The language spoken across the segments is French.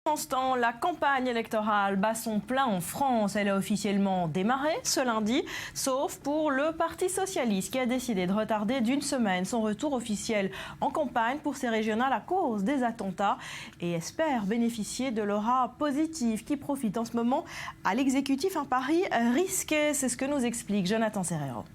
Pendant la campagne électorale bat son plein en France. Elle a officiellement démarré ce lundi, sauf pour le Parti socialiste qui a décidé de retarder d'une semaine son retour officiel en campagne pour ces régionales à cause des attentats et espère bénéficier de l'aura positive qui profite en ce moment à l'exécutif. Un pari risqué, c'est ce que nous explique Jonathan Serrero.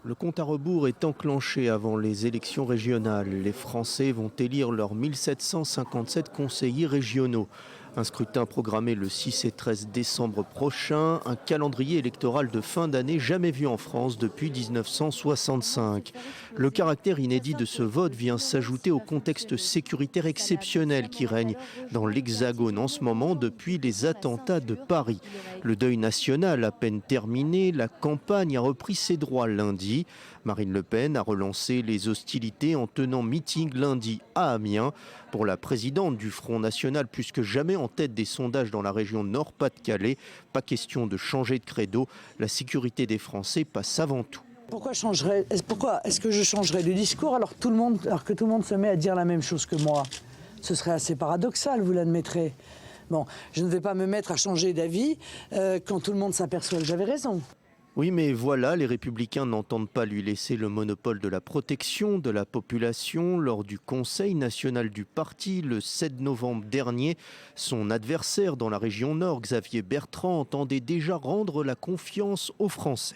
Le compte à rebours est enclenché avant les élections régionales. Les Français vont élire leurs 1757 conseillers régionaux. Un scrutin programmé le 6 et 13 décembre prochain, un calendrier électoral de fin d'année jamais vu en France depuis 1965. Le caractère inédit de ce vote vient s'ajouter au contexte sécuritaire exceptionnel qui règne dans l'Hexagone en ce moment depuis les attentats de Paris. Le deuil national à peine terminé, la campagne a repris ses droits lundi. Marine Le Pen a relancé les hostilités en tenant meeting lundi à Amiens. Pour la présidente du Front National, plus que jamais en tête des sondages dans la région Nord-Pas-de-Calais, pas question de changer de credo. La sécurité des Français passe avant tout. Pourquoi est-ce que je changerais de discours alors que tout le monde se met à dire la même chose que moi? Ce serait assez paradoxal, vous l'admettrez. Bon, je ne vais pas me mettre à changer d'avis quand tout le monde s'aperçoit que j'avais raison. Oui, mais voilà, les Républicains n'entendent pas lui laisser le monopole de la protection de la population. Lors du Conseil national du parti, le 7 novembre dernier, son adversaire dans la région Nord, Xavier Bertrand, entendait déjà rendre la confiance aux Français.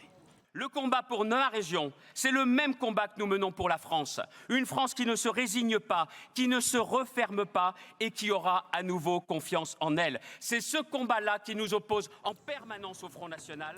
Le combat pour ma région, c'est le même combat que nous menons pour la France. Une France qui ne se résigne pas, qui ne se referme pas et qui aura à nouveau confiance en elle. C'est ce combat-là qui nous oppose en permanence au Front National.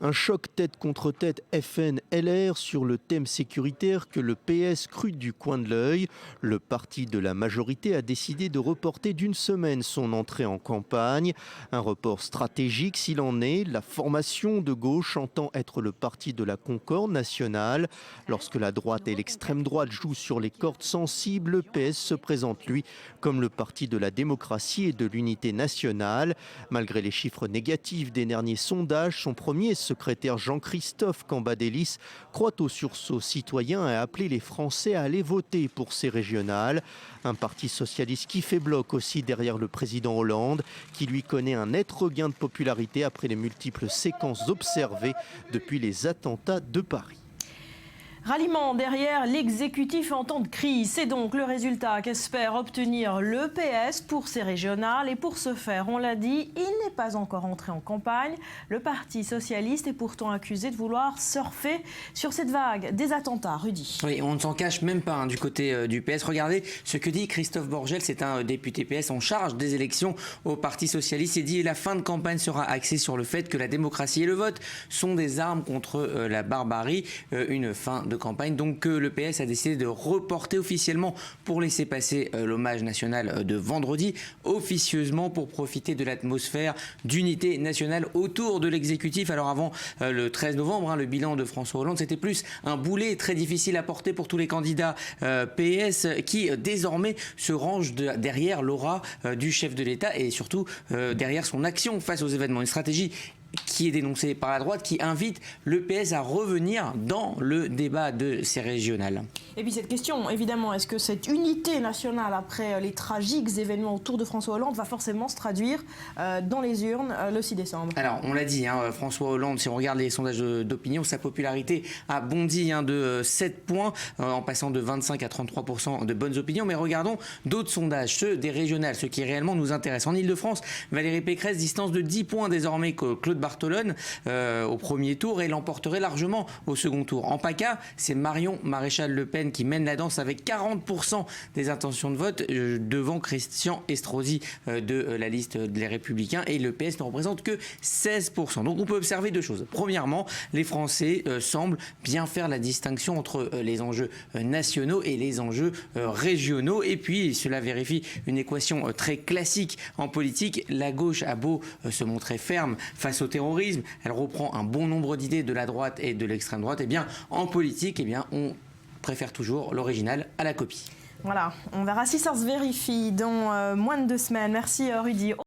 Un choc tête contre tête FN-LR sur le thème sécuritaire que le PS scrute du coin de l'œil. Le parti de la majorité a décidé de reporter d'une semaine son entrée en campagne. Un report stratégique s'il en est. La formation de gauche entend être le parti de la concorde nationale. Lorsque la droite et l'extrême droite jouent sur les cordes sensibles, le PS se présente lui comme le parti de la démocratie et de l'unité nationale. Malgré les chiffres négatifs des derniers sondages, son premier secrétaire Jean-Christophe Cambadélis croit au sursaut citoyen et a appelé les Français à aller voter pour ces régionales. Un parti socialiste qui fait bloc aussi derrière le président Hollande, qui lui connaît un net regain de popularité après les multiples séquences observées depuis les attentats de Paris. Ralliement derrière l'exécutif en temps de crise. C'est donc le résultat qu'espère obtenir le PS pour ces régionales. Et pour ce faire, on l'a dit, il n'est pas encore entré en campagne. Le Parti socialiste est pourtant accusé de vouloir surfer sur cette vague des attentats. Rudy. Oui, on ne s'en cache même pas du côté du PS. Regardez ce que dit Christophe Borgel, c'est un député PS en charge des élections au Parti socialiste. Il dit que la fin de campagne sera axée sur le fait que la démocratie et le vote sont des armes contre la barbarie. Une fin de campagne, donc le PS a décidé de reporter officiellement pour laisser passer l'hommage national de vendredi, officieusement pour profiter de l'atmosphère d'unité nationale autour de l'exécutif. Alors avant le 13 novembre, le bilan de François Hollande, c'était plus un boulet très difficile à porter pour tous les candidats PS qui désormais se rangent derrière l'aura du chef de l'État et surtout derrière son action face aux événements. Une stratégie qui est dénoncée par la droite, qui invite le PS à revenir dans le débat de ces régionales. Et puis cette question, évidemment, est-ce que cette unité nationale après les tragiques événements autour de François Hollande va forcément se traduire dans les urnes le 6 décembre? Alors, on l'a dit, François Hollande, si on regarde les sondages d'opinion, sa popularité a bondi de 7 points, en passant de 25 à 33% de bonnes opinions. Mais regardons d'autres sondages, ceux des régionales, ceux qui réellement nous intéressent. En Ile-de-France, Valérie Pécresse distance de 10 points désormais que Claude Barthelone au premier tour et l'emporterait largement au second tour. En PACA, c'est Marion Maréchal Le Pen qui mène la danse avec 40% des intentions de vote devant Christian Estrosi de la liste des Républicains, et le PS ne représente que 16%. Donc on peut observer deux choses. Premièrement, les Français semblent bien faire la distinction entre les enjeux nationaux et les enjeux régionaux, et puis cela vérifie une équation très classique en politique. La gauche a beau se montrer ferme face au terrorisme, elle reprend un bon nombre d'idées de la droite et de l'extrême droite. Et bien en politique, on préfère toujours l'original à la copie. Voilà, on verra si ça se vérifie dans moins de 2 semaines. Merci Rudy.